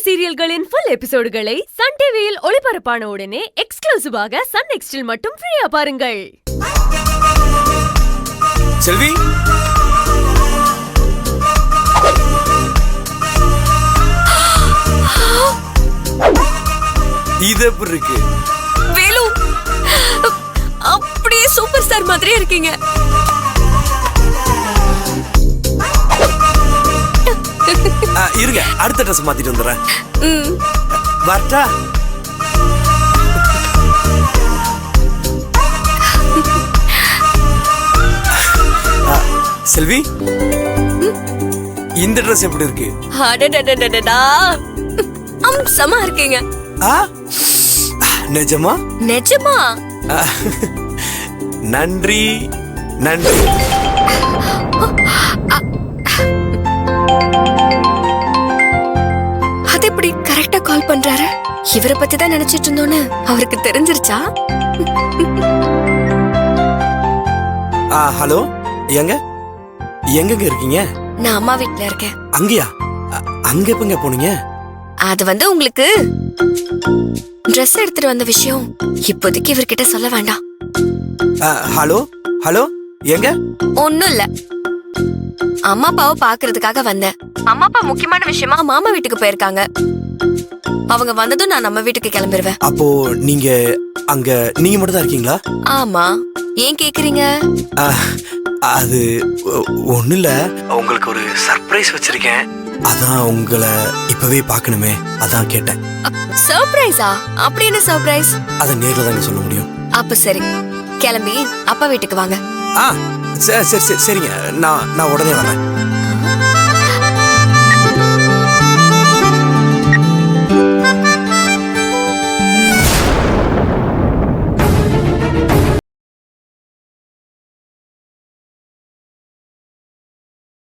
சீரியல்களின் full எபிசோடுகளை Sun டிவியில் ஒளிபரப்பான உடனே எக்ஸ்க்ளூசிவாக சன் நெக்ஸ்டில் மட்டும் ஃப்ரீயா பாருங்கள். செல்வி, இது எப்படி இருக்கு? வேலு, அப்படியே சூப்பர் ஸ்டார் மாதிரி இருக்கீங்க. இருங்க, அடுத்த ட்ரெஸ் மாத்திட்டு வந்துடுறேன். வரட்டா? செல்வி, இந்த ட்ரெஸ் எப்படி இருக்கு? அம்சமா இருக்கீங்க. நிஜமா? நிஜமா? நன்றி நன்றி. அது எப்படி கரெக்டா கால் பண்றாரு? இவரை பத்தி தான் நினைச்சிட்டு இருந்தோன்னு அவருக்கு தெரிஞ்சிருச்சா? ஹலோ, எங்க எங்க இருக்கீங்க? நான் அம்மா வீட்ல இருக்கேன். அங்கயா? அங்க எப்பங்க போனீங்க? அது உங்களுக்கு ட்ரெஸ் எடுத்துட்டு வந்த விஷயம் இப்போதைக்கு இவர்கிட்ட சொல்ல வேண்டாம். ஹலோ ஹலோ, எங்க? ஒண்ணும் இல்ல, அம்மா அப்பாவை பாக்குறதுக்காக வந்தேன். அம்மா அப்பா முக்கியமான விஷயமா மாமா வீட்டுக்கு போயிருக்காங்க. அவங்க வந்ததும் நான் நம்ம வீட்டுக்கு கிளம்பிடுவேன். அப்போ நீங்க அங்க நீங்க மட்டும் தான் இருக்கீங்களா? ஆமா, ஏன் கேக்குறீங்க? அது ஒண்ணு இல்ல, உங்களுக்கு ஒரு சர்ப்ரைஸ் வச்சிருக்கேன். அதான் உங்களை இப்பவே பார்க்கணுமே, அதான் கேட்டேன். சர்ப்ரைஸா? அப்படி என்ன சர்ப்ரைஸ்? அத நேர்ல தாங்க சொல்ல முடியும். அப்ப சரி, கிளம்பி அப்பா வீட்டுக்கு வாங்க. சரி சரிங்க, நான் உடனே வரேன்.